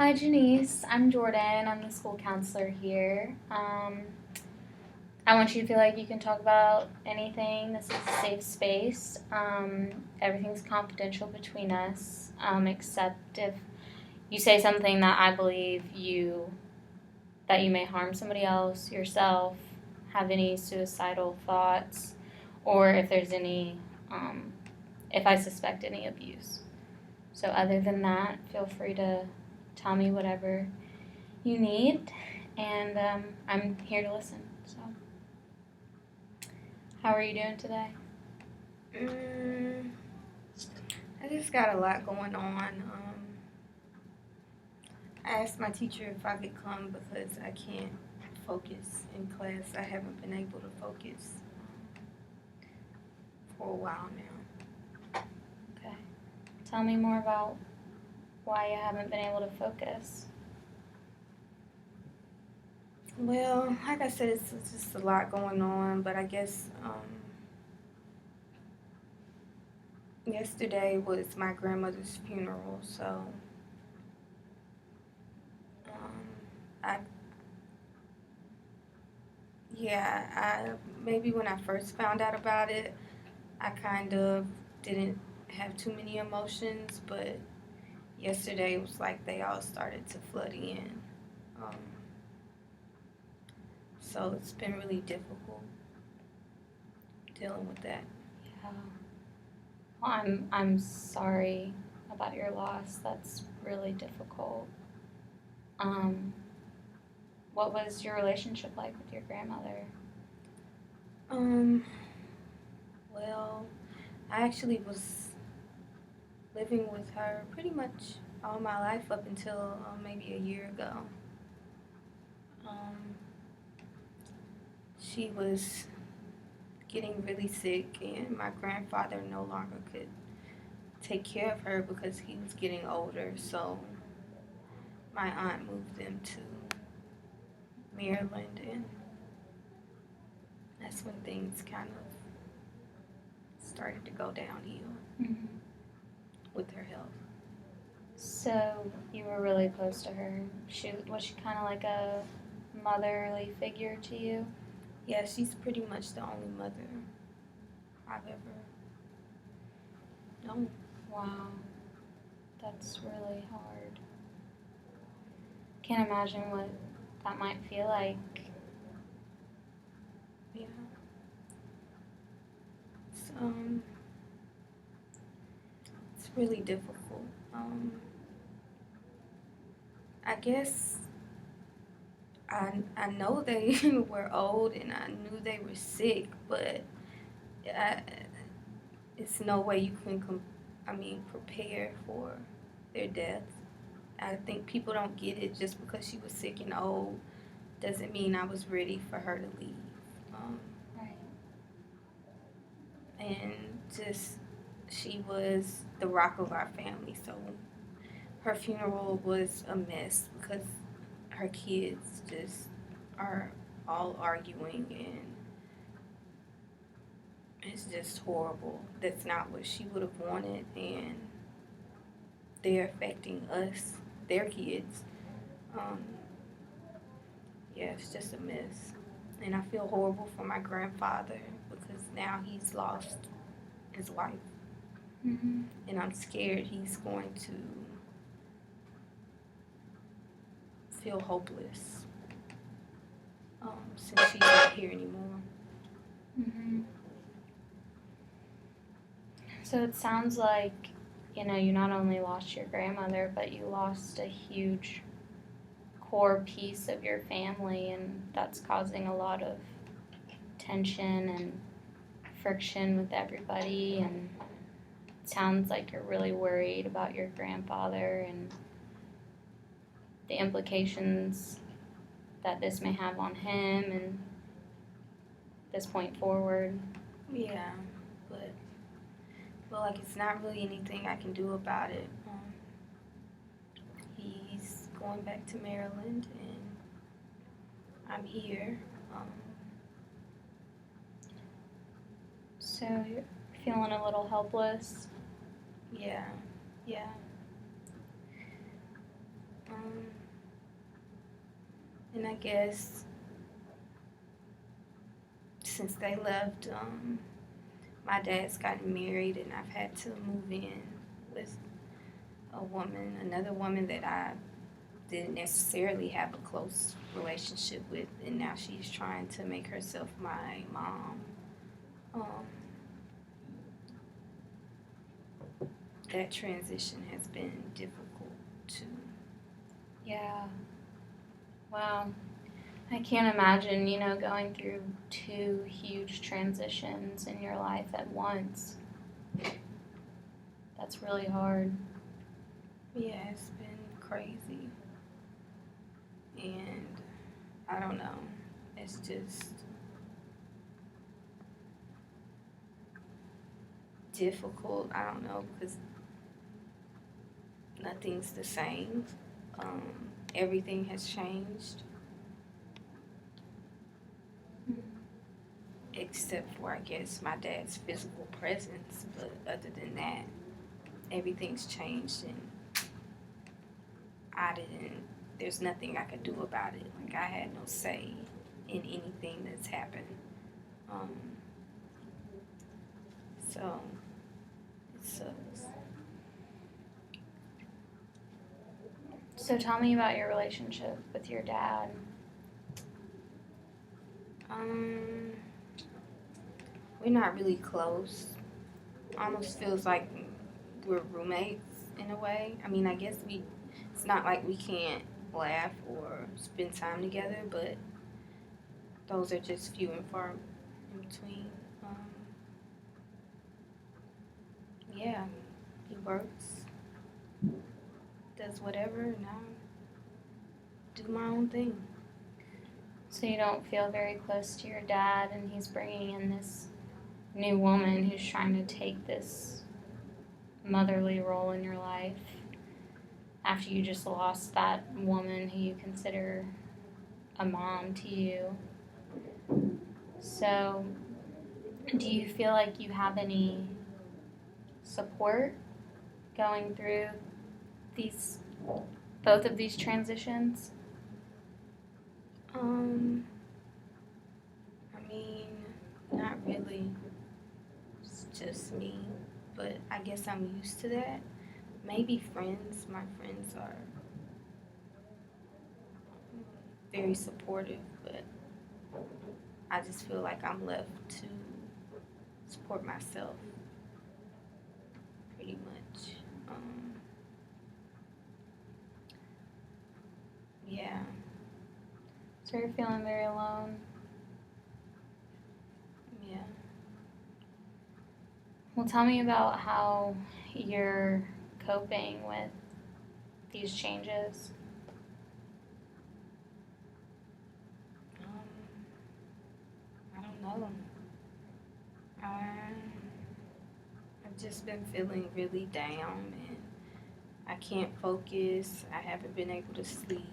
Hi, Janice. I'm Jordyn. I'm the school counselor here. I want you to feel like you can talk about anything. This is a safe space. Everything's confidential between us, except if you say something that I believe that you may harm somebody else, yourself, have any suicidal thoughts, or if there's if I suspect any abuse. So, other than that, feel free to tell me whatever you need, and I'm here to listen. So, how are you doing today? Mm, I just got a lot going on. I asked my teacher if I could come because I can't focus in class. I haven't been able to focus for a while now. Okay. Tell me more about why you haven't been able to focus. Well, like I said, it's just a lot going on, but I guess yesterday was my grandmother's funeral, so um, I maybe when I first found out about it, I kind of didn't have too many emotions, but yesterday it was like they all started to flood in. Um, so it's been really difficult dealing with that. Yeah. Well, I'm sorry about your loss. That's really difficult. Um, what was your relationship like with your grandmother? Um, well, I actually was living with her pretty much all my life up until maybe a year ago. Um, she was getting really sick, and my grandfather no longer could take care of her because he was getting older. So my aunt moved them to Maryland, and that's when things kind of started to go downhill Mm-hmm. with her health. So you were really close to her. Was she kind of like a motherly figure to you? Yeah, she's pretty much the only mother I've ever known. Wow, that's really hard. Can't imagine what that might feel like. Yeah. So, it's really difficult. I guess I know they were old and I knew they were sick, but I, it's no way you can prepare for their death. I think people don't get it. Just because she was sick and old doesn't mean I was ready for her to leave. Um, Right. and just she was the rock of our family, so her funeral was a mess because her kids just are all arguing, and it's just horrible. That's not what she would have wanted, and they're affecting us, their kids. Um, yeah, it's just a mess. And I feel horrible for my grandfather because now he's lost his wife. Mm-hmm. And I'm scared he's going to feel hopeless since she's not here anymore. Mm-hmm. So it sounds like, you not only lost your grandmother, but you lost a huge core piece of your family, and that's causing a lot of tension and friction with everybody. And it sounds like you're really worried about your grandfather and the implications that this may have on him and this point forward. Yeah, but feel like it's not really anything I can do about it. He's going back to Maryland, and I'm here. Um, So you're feeling a little helpless. yeah, yeah. Um, And I guess since they left, my dad's gotten married, and I've had to move in with another woman that I didn't necessarily have a close relationship with, and now she's trying to make herself my mom. Um, that transition has been difficult too. Yeah. Wow. I can't imagine, going through two huge transitions in your life at once. That's really hard. Yeah, it's been crazy. And I don't know. It's just difficult. I don't know, because nothing's the same. Everything has changed except for, I guess, my dad's physical presence. But other than that, everything's changed, and there's nothing I could do about it. Like, I had no say in anything that's happened. Um, so, it sucks. So tell me about your relationship with your dad. We're not really close. Almost feels like we're roommates in a way. I mean, I guess it's not like we can't laugh or spend time together, but those are just few and far in between. Yeah, he works, does whatever, and I do my own thing. So you don't feel very close to your dad, and he's bringing in this new woman who's trying to take this motherly role in your life after you just lost that woman who you consider a mom to you. So, do you feel like you have any support going through both of these transitions? I mean, not really. It's just me, but I guess I'm used to that. Maybe friends. My friends are very supportive, but I just feel like I'm left to support myself pretty much. Yeah. So you're feeling very alone? Yeah. Well, tell me about how you're coping with these changes. I don't know. I've just been feeling really down, and I can't focus. I haven't been able to sleep.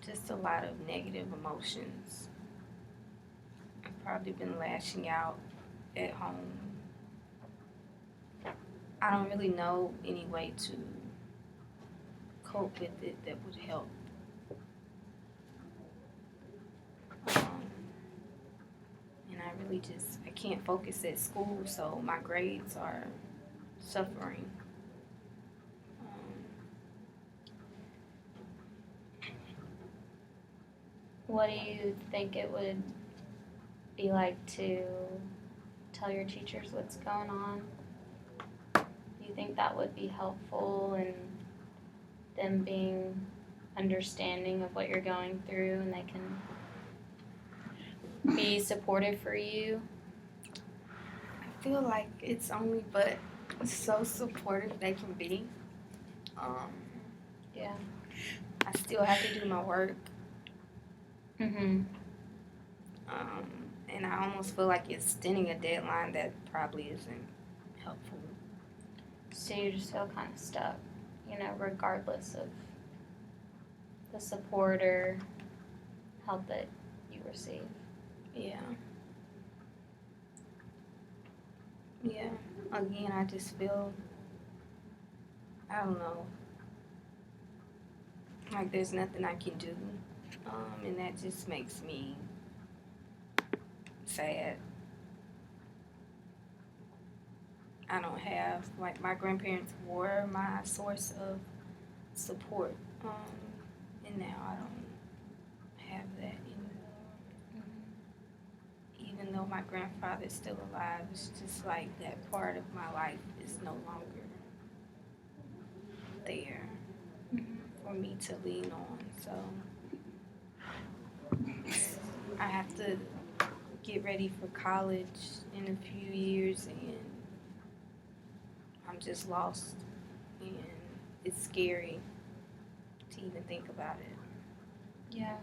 Just a lot of negative emotions. I've probably been lashing out at home. I don't really know any way to cope with it that would help. And I can't focus at school, so my grades are suffering. What do you think it would be like to tell your teachers what's going on? Do you think that would be helpful in them being understanding of what you're going through, and they can be supportive for you? I feel like it's only but so supportive they can be. Yeah. I still have to do my work. Mm-hmm. And I almost feel like extending a deadline that probably isn't helpful. So you just feel kind of stuck, regardless of the support or help that you receive. Yeah. Yeah. Again, I just feel, I don't know. Like there's nothing I can do, and that just makes me sad. I don't have, like, my grandparents were my source of support, and now I don't have that anymore. Even though my grandfather's still alive, it's just like that part of my life is no longer there for me to lean on. So I have to get ready for college in a few years, and I'm just lost, and it's scary to even think about it. Yeah.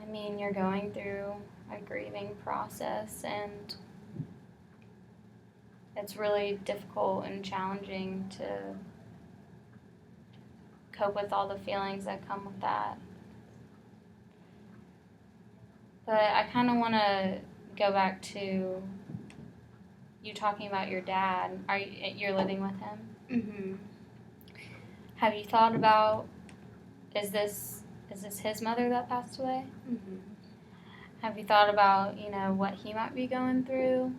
I mean, you're going through a grieving process, and it's really difficult and challenging to cope with all the feelings that come with that. But I kind of want to go back to you talking about your dad. You're living with him? Mm-hmm. Have you thought about, is this his mother that passed away? Mm-hmm. Have you thought about, what he might be going through?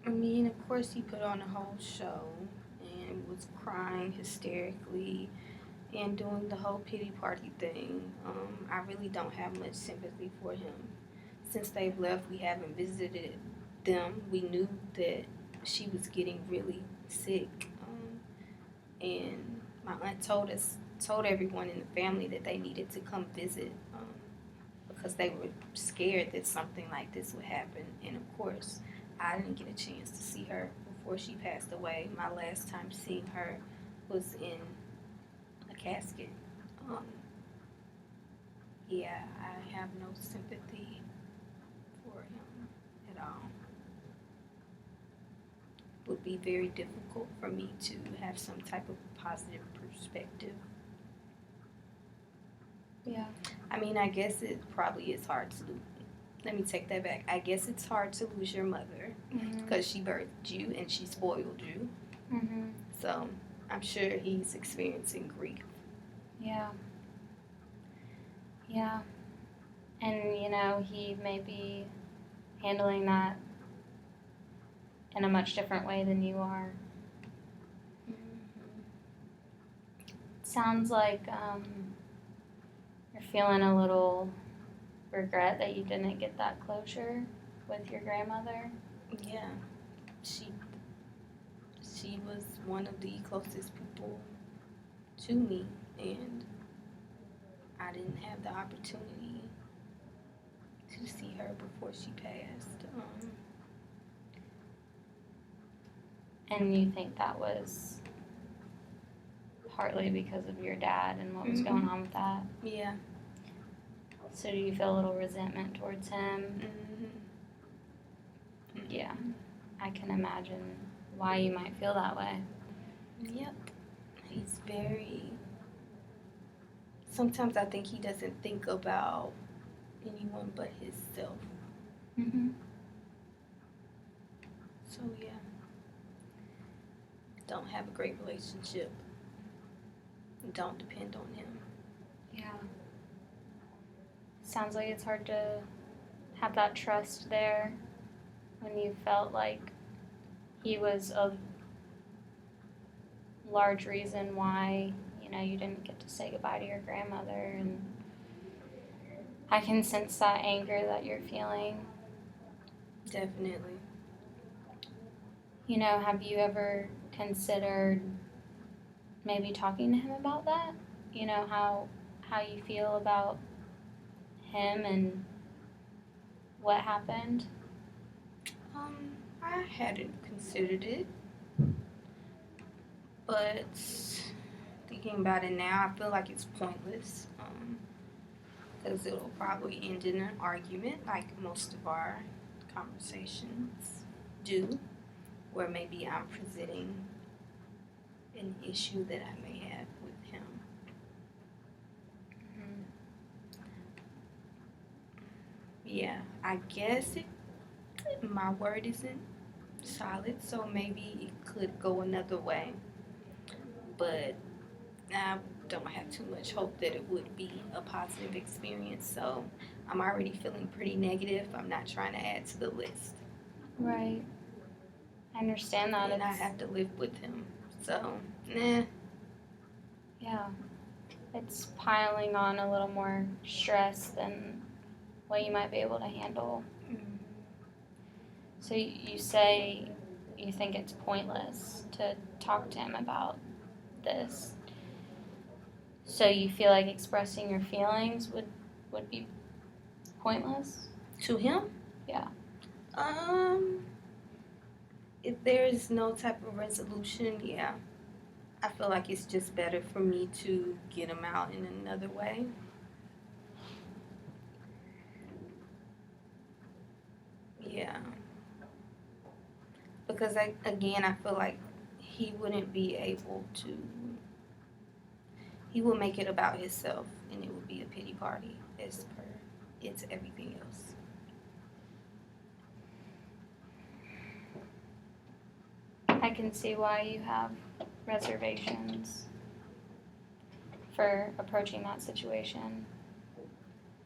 I mean, of course, he put on a whole show and was crying hysterically and doing the whole pity party thing. I really don't have much sympathy for him. Since they've left, we haven't visited them. We knew that she was getting really sick, and my aunt told everyone in the family that they needed to come visit, because they were scared that something like this would happen. And of course, I didn't get a chance to see her before she passed away. My last time seeing her was in a casket. Yeah, I have no sympathy for him at all. It would be very difficult for me to have some type of positive perspective. Yeah. I mean, I guess it probably is hard to lose. Let me take that back. I guess it's hard to lose your mother because she birthed you and she spoiled you. Mm-hmm. So I'm sure he's experiencing grief. Yeah. Yeah. And, he may be handling that in a much different way than you are. Sounds like you're feeling a little regret that you didn't get that closure with your grandmother. Yeah, she was one of the closest people to me, and I didn't have the opportunity to see her before she passed. And you think that was partly because of your dad and what was going on with that? Yeah. So do you feel a little resentment towards him? Yeah, I can imagine why you might feel that way. Yep. He's very... Sometimes I think he doesn't think about anyone but himself. Mm-hmm. So, yeah. Don't have a great relationship. Don't depend on him. Yeah. Sounds like it's hard to have that trust there when you felt like he was a large reason why, you didn't get to say goodbye to your grandmother. And I can sense that anger that you're feeling. Definitely. Have you ever considered maybe talking to him about that? How you feel about him and what happened? I hadn't considered it, but thinking about it now, I feel like it's pointless, because it'll probably end in an argument, like most of our conversations do, where maybe I'm presenting an issue that I may have with him. Yeah, I guess my word isn't solid, so maybe it could go another way. But I don't have too much hope that it would be a positive experience. So I'm already feeling pretty negative. I'm not trying to add to the list. Right. I understand that. And I have to live with him. So, nah. Yeah. It's piling on a little more stress than what you might be able to handle. Mm. So you say you think it's pointless to talk to him about this. So you feel like expressing your feelings would be pointless? To him? Yeah. If there's no type of resolution, yeah. I feel like it's just better for me to get him out in another way. Yeah. Because I feel like he wouldn't be able to, he will make it about himself and it would be a pity party as per it's everything else. I can see why you have reservations for approaching that situation,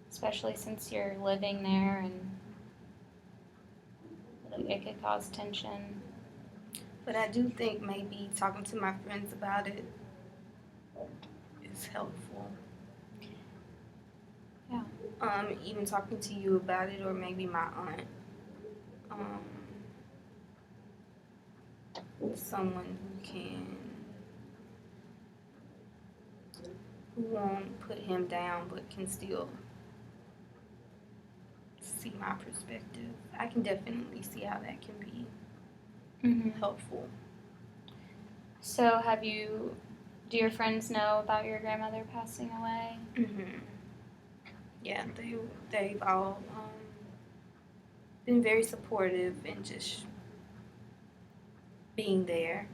especially since you're living there and it could cause tension. But I do think maybe talking to my friends about it is helpful. Yeah. Even talking to you about it, or maybe my aunt. Someone who won't put him down, but can still see my perspective. I can definitely see how that can be helpful. So do your friends know about your grandmother passing away? Yeah, they've all been very supportive and just being there.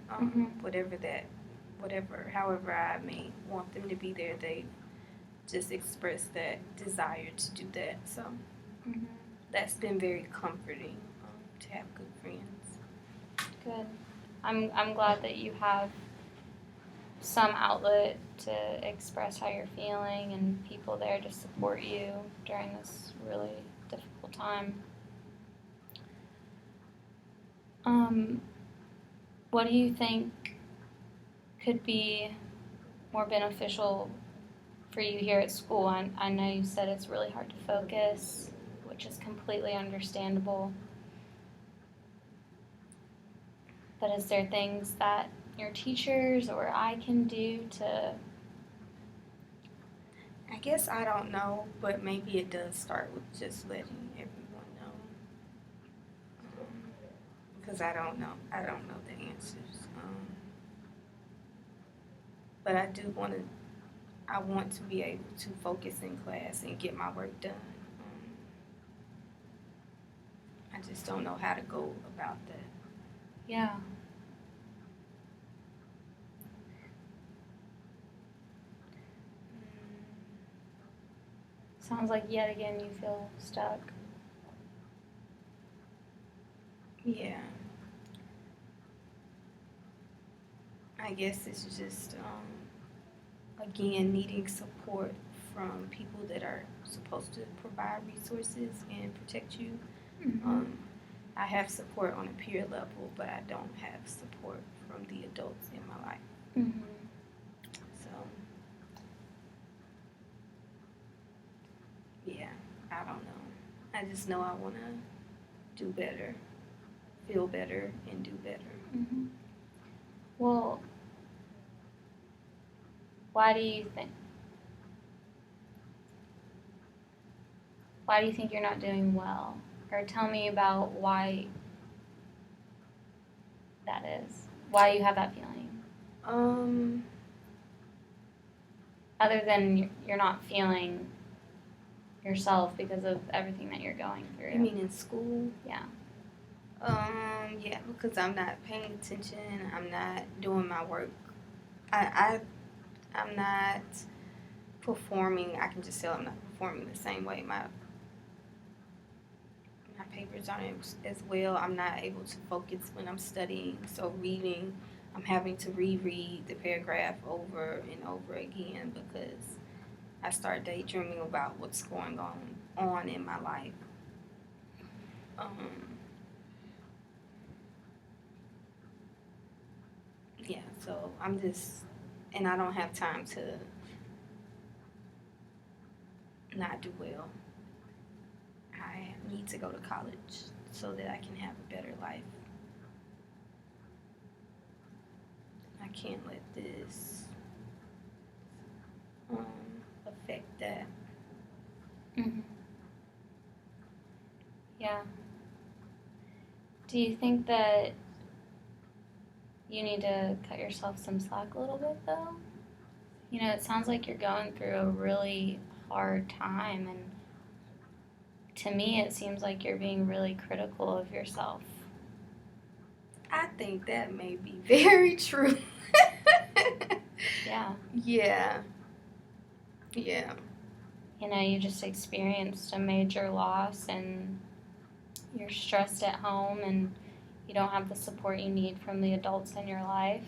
However I may want them to be there, they just expressed that desire to do that. So that's been very comforting to have good friends. Good. I'm glad that you have some outlet to express how you're feeling and people there to support you during this really difficult time. What do you think could be more beneficial for you here at school? I know you said it's really hard to focus, which is completely understandable. But is there things that your teachers or I can do to... I guess I don't know, but maybe it does start with just letting everyone know. Because I don't know the answers. But I want to be able to focus in class and get my work done. I just don't know how to go about that. Yeah. Sounds like yet again you feel stuck. Yeah. I guess it's just, again, needing support from people that are supposed to provide resources and protect you. I have support on a peer level, but I don't have support from the adults in my life. So, yeah, I don't know. I just know I want to do better, feel better, and do better. Well, why do you think you're not doing well? Or tell me about why that is. Why you have that feeling. Other than you're not feeling yourself because of everything that you're going through. You mean in school? Yeah. Yeah, because I'm not paying attention. I'm not doing my work. I'm not performing. I can just tell I'm not performing the same way. My papers aren't as well. I'm not able to focus when I'm studying. So reading, I'm having to reread the paragraph over and over again because I start daydreaming about what's going on in my life. Yeah, so I'm just, and I don't have time to not do well. I need to go to college so that I can have a better life. I can't let this affect that. Mm-hmm. Yeah. Do you think that you need to cut yourself some slack a little bit, though? You know, it sounds like you're going through a really hard time, and to me, it seems like you're being really critical of yourself. I think that may be very true. Yeah. Yeah. Yeah. You know, you just experienced a major loss, and you're stressed at home, and you don't have the support you need from the adults in your life.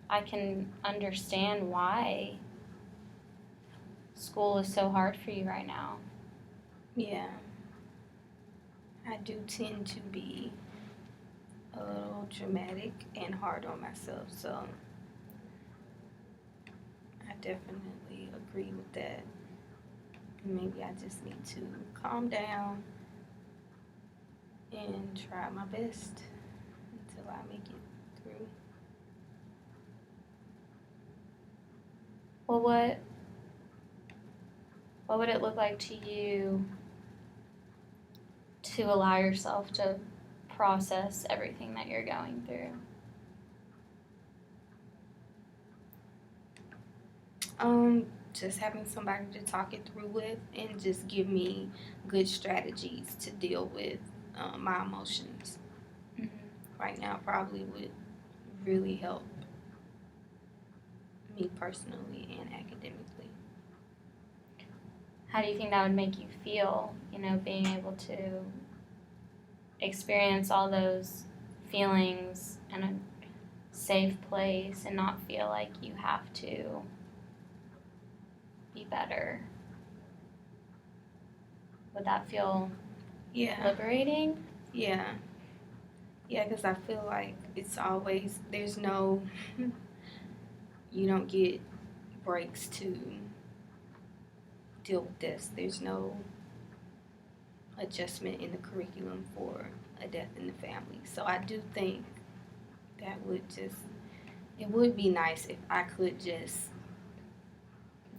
I can understand why school is so hard for you right now. Yeah. I do tend to be a little dramatic and hard on myself, so I definitely agree with that. Maybe I just need to calm down and try my best until I make it through. Well, what would it look like to you to allow yourself to process everything that you're going through? Just having somebody to talk it through with and just give me good strategies to deal with my emotions. Mm-hmm. Right now probably would really help me personally and academically. How do you think that would make you feel, you know, being able to experience all those feelings in a safe place and not feel like you have to be better? Would that feel liberating? Yeah, because I feel like it's always, there's no, you don't get breaks to deal with this. There's no adjustment in the curriculum for a death in the family. So I do think that it would be nice if I could just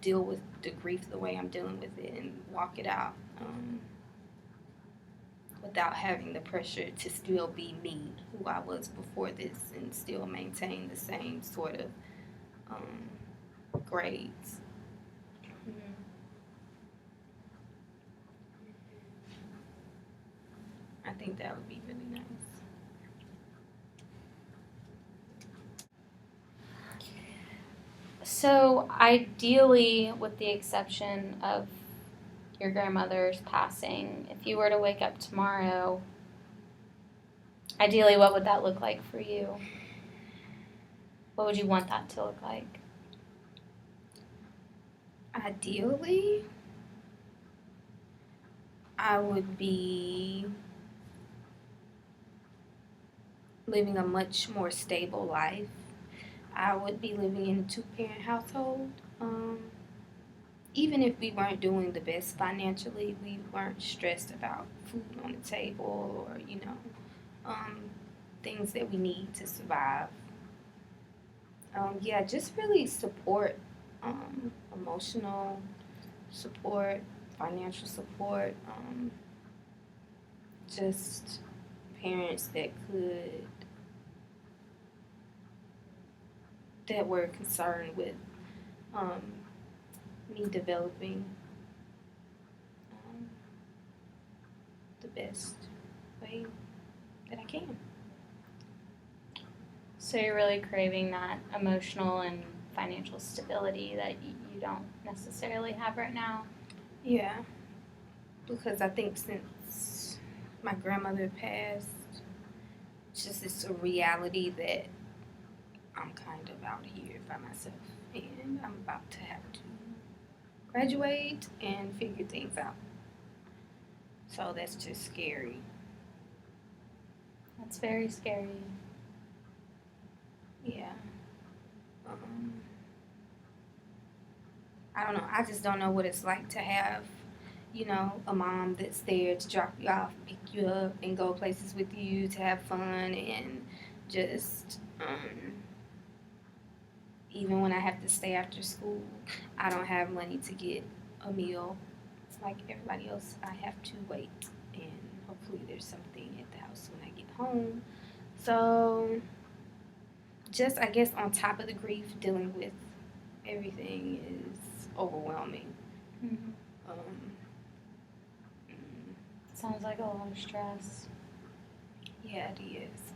deal with the grief the way I'm dealing with it and walk it out without having the pressure to still be me, who I was before this, and still maintain the same sort of grades. Mm-hmm. I think that would be really nice. So, ideally, with the exception of your grandmother's passing, if you were to wake up tomorrow, ideally, what would that look like for you? What would you want that to look like? Ideally, I would be living a much more stable life. I would be living in a two-parent household. Even if we weren't doing the best financially, we weren't stressed about food on the table or, things that we need to survive. Just really support, emotional support, financial support, just parents that were concerned with me developing the best way that I can. So you're really craving that emotional and financial stability that you don't necessarily have right now? Yeah, because I think since my grandmother passed, it's a reality that I'm kind of out here by myself, and I'm about to have to graduate and figure things out. So that's just scary. That's very scary. Yeah. I don't know. I just don't know what it's like to have, a mom that's there to drop you off, pick you up, and go places with you to have fun. And just, even when I have to stay after school, I don't have money to get a meal. It's like everybody else, I have to wait. And hopefully there's something at the house when I get home. So, just, I guess, on top of the grief, dealing with everything is overwhelming. Mm-hmm. Um, Sounds like a lot of stress. yeah, it is.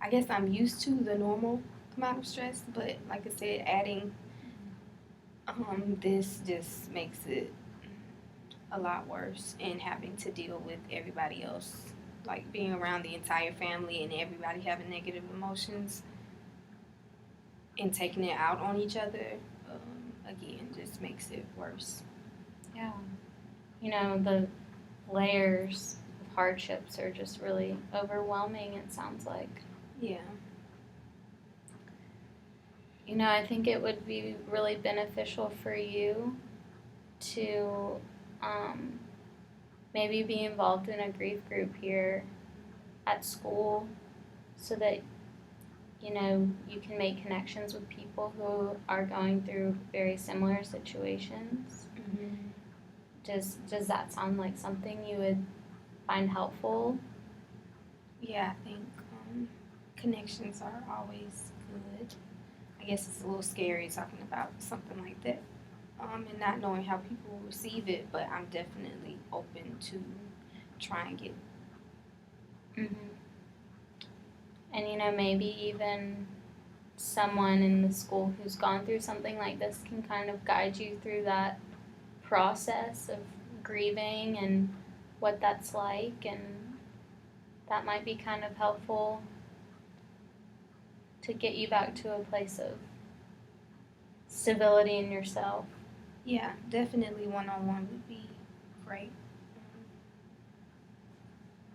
I guess I'm used to the normal amount of stress, but like I said, adding this just makes it a lot worse, and having to deal with everybody else, like being around the entire family and everybody having negative emotions and taking it out on each other, again, just makes it worse. Yeah. The layers of hardships are just really overwhelming, it sounds like. Yeah. I think it would be really beneficial for you to maybe be involved in a grief group here at school so that you can make connections with people who are going through very similar situations. Mm-hmm. Does that sound like something you would find helpful? Yeah, I think connections are always good. I guess it's a little scary talking about something like that, and not knowing how people will receive it, but I'm definitely open to trying it. Mm-hmm. And maybe even someone in the school who's gone through something like this can kind of guide you through that process of grieving and what that's like, and that might be kind of helpful to get you back to a place of stability in yourself. Yeah, definitely one-on-one would be great.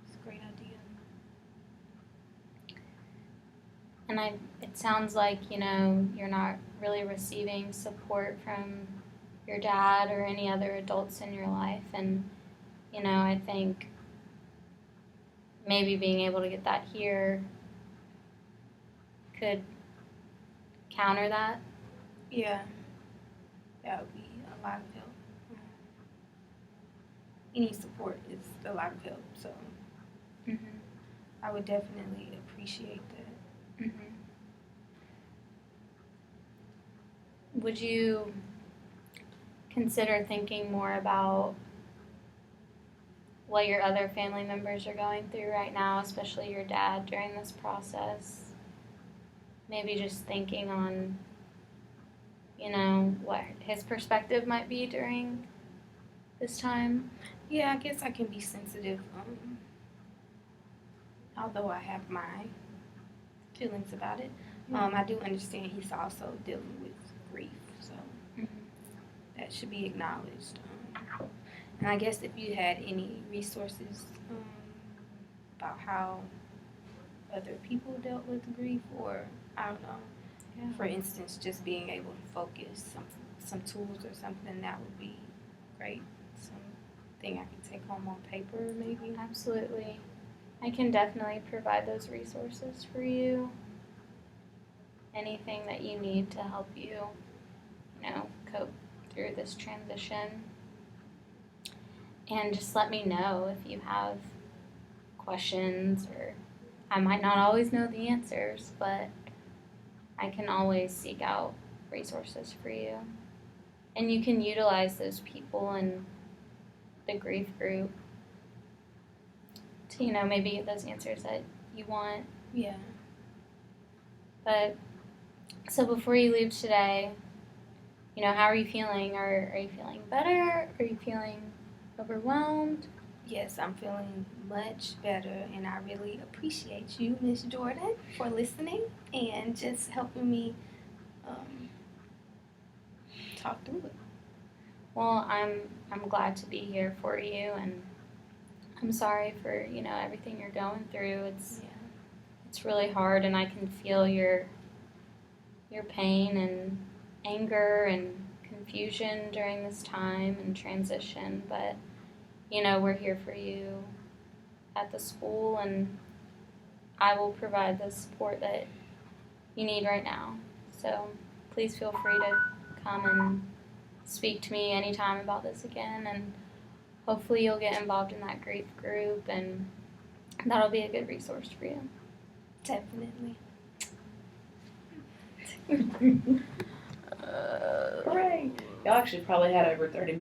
It's a great idea. And it sounds like, you're not really receiving support from your dad or any other adults in your life. And, I think maybe being able to get that here could counter that. Yeah, that would be a lot of help. Any support is a lot of help, so Mm-hmm. I would definitely appreciate that. Mm-hmm. Would you consider thinking more about what your other family members are going through right now, especially your dad, during this process? Maybe just thinking on, what his perspective might be during this time. Yeah, I guess I can be sensitive, although I have my feelings about it. I do understand he's also dealing with grief, so that should be acknowledged. And I guess if you had any resources about how other people dealt with grief, or I don't know, for instance, just being able to focus, some tools or something, that would be great. Something I can take home on paper, maybe. Absolutely. I can definitely provide those resources for you. Anything that you need to help you, cope through this transition. And just let me know if you have questions, or I might not always know the answers, but I can always seek out resources for you. And you can utilize those people in the grief group to, maybe get those answers that you want. Yeah. But, so before you leave today, how are you feeling? Are you feeling better? Are you feeling overwhelmed? yes, I'm feeling much better, and I really appreciate you, Miss Jordyn, for listening and just helping me um, talk through it. Well, I'm glad to be here for you, and I'm sorry for everything you're going through. Yeah. It's really hard, and I can feel your pain and anger and confusion during this time and transition. But we're here for you at the school, and I will provide the support that you need right now. So please feel free to come and speak to me anytime about this again, and hopefully you'll get involved in that grief group, and that'll be a good resource for you. Definitely. Hooray! Y'all actually probably had over 30